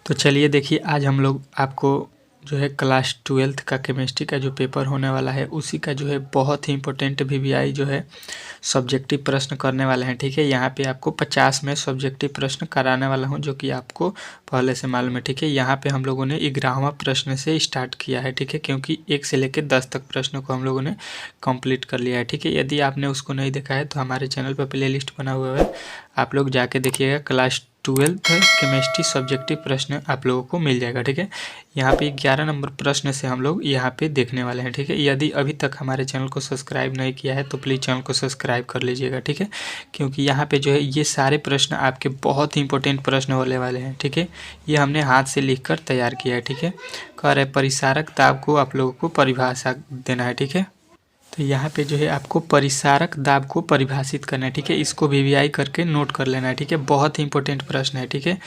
तो चलिए देखिए, आज हम लोग आपको जो है क्लास 12th का केमिस्ट्री का जो पेपर होने वाला है उसी का जो है बहुत ही इंपॉर्टेंट वीवीआई जो है सब्जेक्टिव प्रश्न करने वाले हैं। ठीक है, यहाँ पे आपको 50 में सब्जेक्टिव प्रश्न कराने वाला हूँ, जो कि आपको पहले से मालूम है। ठीक है, यहाँ पे हम लोगों ने 11वां प्रश्न से स्टार्ट किया है। ठीक है, क्योंकि 1 से लेकर 10 तक प्रश्नों को हम लोगों ने कंप्लीट कर लिया है। ठीक है, यदि आपने उसको नहीं देखा है तो हमारे चैनल पर प्ले लिस्ट बना हुआ है, आप लोग जाके देखिएगा। क्लास 12th केमिस्ट्री सब्जेक्टिव प्रश्न आप लोगों को मिल जाएगा। ठीक है, यहाँ पे 11 नंबर प्रश्न से हम लोग यहाँ पे देखने वाले हैं। ठीक है, यदि अभी तक हमारे चैनल को सब्सक्राइब नहीं किया है तो प्लीज़ चैनल को सब्सक्राइब कर लीजिएगा। ठीक है, क्योंकि यहाँ पे जो है ये सारे प्रश्न आपके बहुत ही इंपॉर्टेंट प्रश्न होने वाले हैं। ठीक है, ये हमने हाथ से लिख कर तैयार किया है। ठीक है, कह रहे परिसारक दाब को आप लोगों को परिभाषा देना है। ठीक है, तो यहाँ पे जो है आपको परिसारक दाब को परिभाषित करना है। ठीक है, इसको वीवीआई करके नोट कर लेना है। ठीक है, बहुत ही इंपॉर्टेंट प्रश्न है। ठीक है,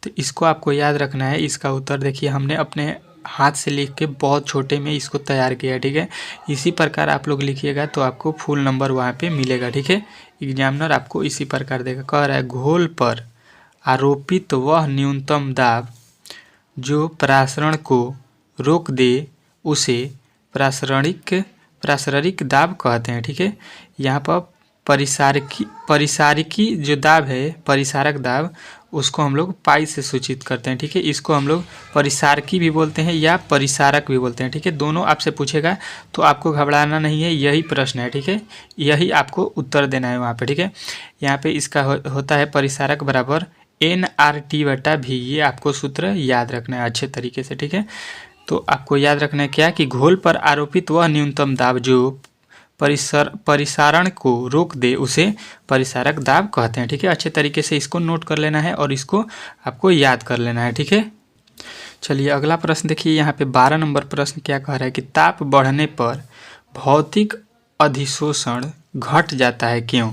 तो इसको आपको याद रखना है। इसका उत्तर देखिए, हमने अपने हाथ से लिख के बहुत छोटे में इसको तैयार किया है। ठीक है, इसी प्रकार आप लोग लिखिएगा तो आपको फुल नंबर वहाँ पे मिलेगा। ठीक है, एग्जामिनर आपको इसी प्रकार देगा। कह रहा है घोल पर आरोपित वह न्यूनतम दाब जो प्रासरण को रोक दे उसे प्रासरणिक दाब कहते हैं। ठीक है, यहाँ पर परिसारिकी जो दाब है, परिसारक दाब, उसको हम लोग पाई से सूचित करते हैं। ठीक है, इसको हम लोग परिसारकी भी बोलते हैं या परिसारक भी बोलते हैं। ठीक है, दोनों आपसे पूछेगा तो आपको घबराना नहीं है, यही प्रश्न है। ठीक है, यही आपको उत्तर देना है वहाँ पे। ठीक है, यहाँ पे इसका होता है परिसारक बराबर NRT/V। ये आपको सूत्र याद रखना है अच्छे तरीके से। ठीक है, तो आपको याद रखना है क्या कि घोल पर आरोपित वह न्यूनतम दाब जो परिसारण को रोक दे उसे परिसारक दाब कहते हैं। ठीक है, अच्छे तरीके से इसको नोट कर लेना है और इसको आपको याद कर लेना है। ठीक है, चलिए अगला प्रश्न देखिए। यहाँ पे 12 नंबर प्रश्न क्या कह रहा है कि ताप बढ़ने पर भौतिक अधिशोषण घट जाता है, क्यों?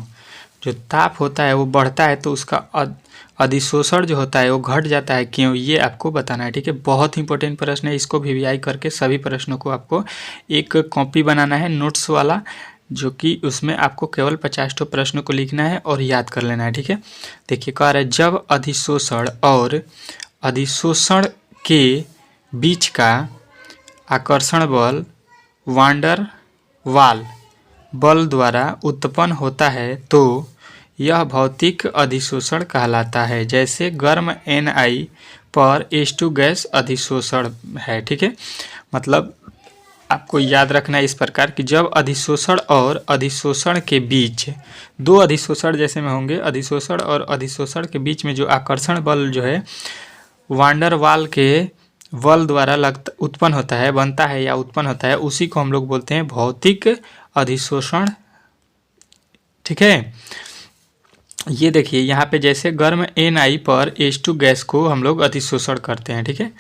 जो ताप होता है वो बढ़ता है तो उसका अधिशोषण जो होता है वो घट जाता है, क्यों? ये आपको बताना है। ठीक है, बहुत इंपॉर्टेंट प्रश्न है। इसको वीवीआई करके सभी प्रश्नों को आपको एक कॉपी बनाना है नोट्स वाला, जो कि उसमें आपको केवल 50 प्रश्नों को लिखना है और याद कर लेना है। ठीक है, देखिए कह रहा है जब अधिशोषण और अधिशोषण के बीच का आकर्षण बल वांडर वाल बल द्वारा उत्पन्न होता है तो यह भौतिक अधिशोषण कहलाता है। जैसे गर्म Ni पर H2 गैस अधिशोषण है। ठीक है, मतलब आपको याद रखना है इस प्रकार कि जब अधिशोषण और अधिशोषण के बीच दो अधिशोषण जैसे में होंगे, अधिशोषण और अधिशोषण के बीच में जो आकर्षण बल जो है वांडर वाल के बल द्वारा उत्पन्न होता है, बनता है या उत्पन्न होता है, उसी को हम लोग बोलते हैं भौतिक अधिशोषण। ठीक है, ये देखिए यहाँ पे जैसे गर्म Ni पर H2 गैस को हम लोग अधिशोषण करते हैं। ठीक है,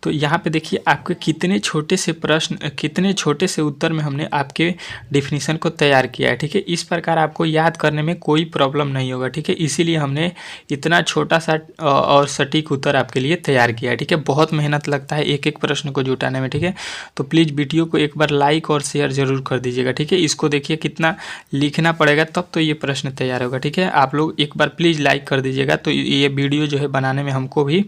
तो यहाँ पे देखिए आपके कितने छोटे से प्रश्न, कितने छोटे से उत्तर में हमने आपके डिफिनीशन को तैयार किया है। ठीक है, इस प्रकार आपको याद करने में कोई प्रॉब्लम नहीं होगा। ठीक है, इसीलिए हमने इतना छोटा सा और सटीक उत्तर आपके लिए तैयार किया है। ठीक है, बहुत मेहनत लगता है एक एक प्रश्न को जुटाने में। ठीक है, तो प्लीज़ वीडियो को एक बार लाइक और शेयर ज़रूर कर दीजिएगा। ठीक है, इसको देखिए कितना लिखना पड़ेगा तब तो ये प्रश्न तैयार होगा। ठीक है, आप लोग एक बार प्लीज़ लाइक कर दीजिएगा तो ये वीडियो जो है बनाने में हमको भी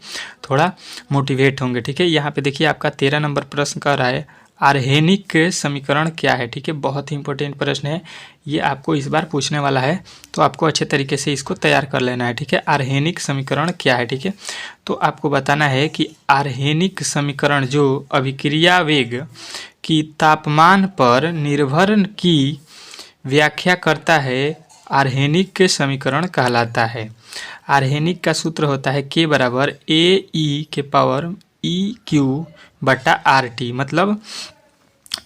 थोड़ा मोटिवेट होंगे। ठीक है, यहाँ पे देखिए आपका 13 नंबर प्रश्न कर रहा है आर्हेनिक समीकरण क्या है। ठीक है, बहुत ही इंपॉर्टेंट प्रश्न है, ये आपको इस बार पूछने वाला है तो आपको अच्छे तरीके से इसको तैयार कर लेना है। ठीक है, आर्हेनिक समीकरण क्या है? ठीक है, तो आपको बताना है कि आर्हेनिक समीकरण जो अभिक्रिया वेग की तापमान पर निर्भर की व्याख्या करता है, आर्हेनिक समीकरण कहलाता है। आर्हेनिक का सूत्र होता है K बराबर AE/EQ/RT। मतलब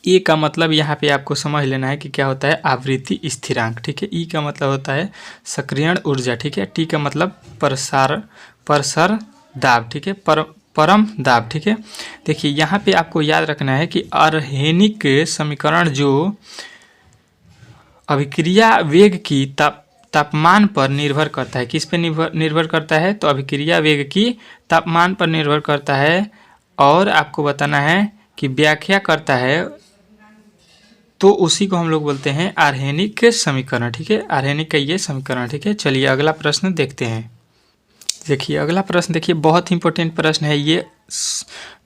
ए का मतलब यहाँ पे आपको समझ लेना है कि क्या होता है आवृत्ति स्थिरांक। ठीक है, ई का मतलब होता है सक्रियण ऊर्जा। ठीक है, टी का मतलब परसर दाब। ठीक है, परम दाब। ठीक है, देखिए यहाँ पे आपको याद रखना है कि आर्हेनिक समीकरण जो अभिक्रिया वेग की तापमान पर निर्भर करता है। किस पे निर्भर करता है? तो अभिक्रिया वेग की तापमान पर निर्भर करता है और आपको बताना है कि व्याख्या करता है, तो उसी को हम लोग बोलते हैं आर्हेनिक समीकरण। ठीक है, आर्हेनिक का ये समीकरण। ठीक है, चलिए अगला प्रश्न देखते हैं। देखिए अगला प्रश्न देखिए, बहुत इंपॉर्टेंट प्रश्न है ये,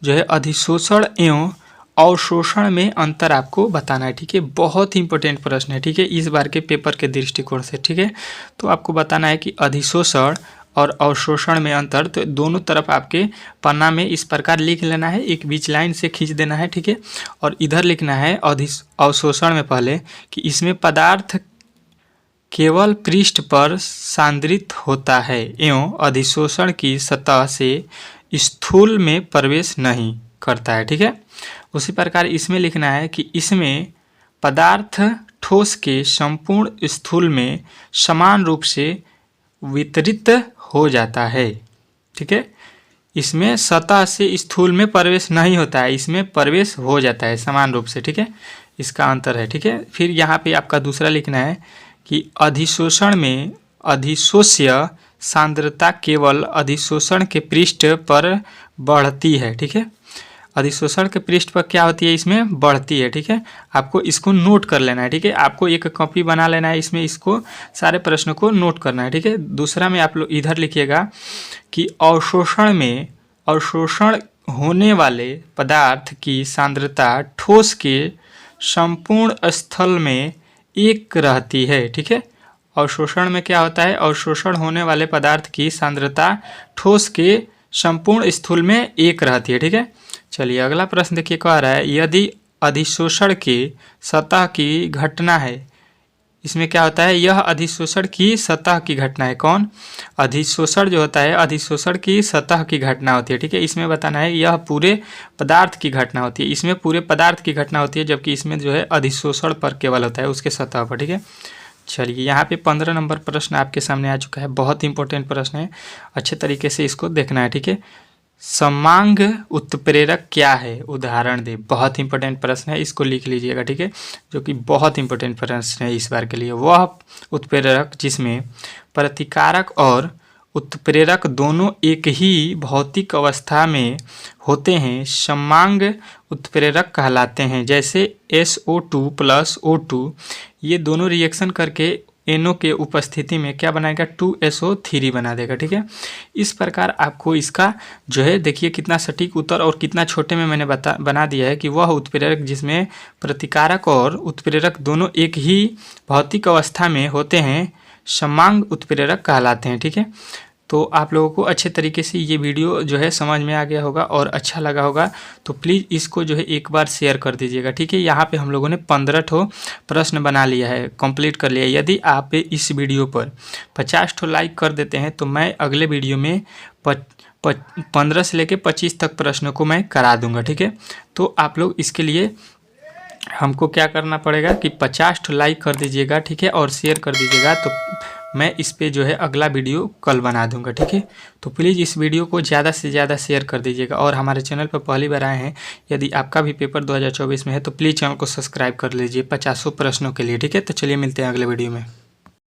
जो है अधिशोषण एवं अवशोषण में अंतर आपको बताना है। ठीक है, बहुत ही इंपॉर्टेंट प्रश्न है। ठीक है, इस बार के पेपर के दृष्टिकोण से। ठीक है, तो आपको बताना है कि अधिशोषण और अवशोषण में अंतर। तो दोनों तरफ आपके पन्ना में इस प्रकार लिख लेना है, एक बीच लाइन से खींच देना है। ठीक है, और इधर लिखना है अवशोषण में पहले कि इसमें पदार्थ केवल पृष्ठ पर सांद्रित होता है एवं अधिशोषण की सतह से स्थूल में प्रवेश नहीं करता है। ठीक है, उसी प्रकार इसमें लिखना है कि इसमें पदार्थ ठोस के संपूर्ण स्थूल में समान रूप से वितरित हो जाता है। ठीक है, इसमें सतह से स्थूल में प्रवेश नहीं होता है, इसमें प्रवेश हो जाता है समान रूप से। ठीक है, इसका अंतर है। ठीक है, फिर यहाँ पे आपका दूसरा लिखना है कि अधिशोषण में अधिशोष्य सांद्रता केवल अधिशोषण के पृष्ठ पर बढ़ती है। ठीक है, अधिशोषण के पृष्ठ पर क्या होती है, इसमें बढ़ती है। ठीक है, आपको इसको नोट कर लेना है। ठीक है, आपको एक कॉपी बना लेना है, इसमें इसको सारे प्रश्नों को नोट करना है। ठीक है, दूसरा में आप लोग इधर लिखिएगा कि अवशोषण में अवशोषण होने वाले पदार्थ की सांद्रता ठोस के संपूर्ण स्थल में एक रहती है। ठीक है, अवशोषण में क्या होता है, अवशोषण होने वाले पदार्थ की सांद्रता ठोस के संपूर्ण स्थूल में एक रहती है। ठीक है, चलिए अगला प्रश्न देखिए, कह रहा है यदि अधिशोषण की सतह की घटना है, इसमें क्या होता है, यह अधिशोषण की सतह की घटना है। कौन, अधिशोषण जो होता है, अधिशोषण की सतह की घटना होती है। ठीक है, इसमें बताना है यह पूरे पदार्थ की घटना होती है, इसमें पूरे पदार्थ की घटना होती है, जबकि इसमें जो है अधिशोषण पर केवल होता है, उसके सतह पर। ठीक है, चलिए यहाँ पे 15 नंबर प्रश्न आपके सामने आ चुका है, बहुत इंपॉर्टेंट प्रश्न है, अच्छे तरीके से इसको देखना है। ठीक है, समांग उत्प्रेरक क्या है, उदाहरण दे। बहुत इंपॉर्टेंट प्रश्न है, इसको लिख लीजिएगा। ठीक है, जो कि बहुत इंपॉर्टेंट प्रश्न है इस बार के लिए। वह उत्प्रेरक जिसमें प्रतिकारक और उत्प्रेरक दोनों एक ही भौतिक अवस्था में होते हैं समांग उत्प्रेरक कहलाते हैं। जैसे SO2 प्लस O2 ये दोनों रिएक्शन करके NO के उपस्थिति में क्या बनाएगा, 2SO3 बना देगा। ठीक है, इस प्रकार आपको इसका जो है देखिए कितना सटीक उत्तर और कितना छोटे में मैंने बना दिया है कि वह उत्प्रेरक जिसमें प्रतिकारक और उत्प्रेरक दोनों एक ही भौतिक अवस्था में होते हैं समांग उत्प्रेरक कहलाते हैं। ठीक है, तो आप लोगों को अच्छे तरीके से ये वीडियो जो है समझ में आ गया होगा और अच्छा लगा होगा, तो प्लीज़ इसको जो है एक बार शेयर कर दीजिएगा। ठीक है, यहाँ पे हम लोगों ने 15 ठो प्रश्न बना लिया है, कंप्लीट कर लिया है। यदि आप इस वीडियो पर 50 ठो लाइक कर देते हैं तो मैं अगले वीडियो में 15 से लेकर 25 तक प्रश्नों को मैं करा दूँगा। ठीक है, तो आप लोग इसके लिए हमको क्या करना पड़ेगा कि 50 ठो लाइक कर दीजिएगा। ठीक है, और शेयर कर दीजिएगा, तो मैं इस पे जो है अगला वीडियो कल बना दूंगा। ठीक है, तो प्लीज़ इस वीडियो को ज़्यादा से ज़्यादा शेयर कर दीजिएगा, और हमारे चैनल पर पहली बार आए हैं, यदि आपका भी पेपर 2024 में है तो प्लीज़ चैनल को सब्सक्राइब कर लीजिए 50 प्रश्नों के लिए। ठीक है, तो चलिए मिलते हैं अगले वीडियो में।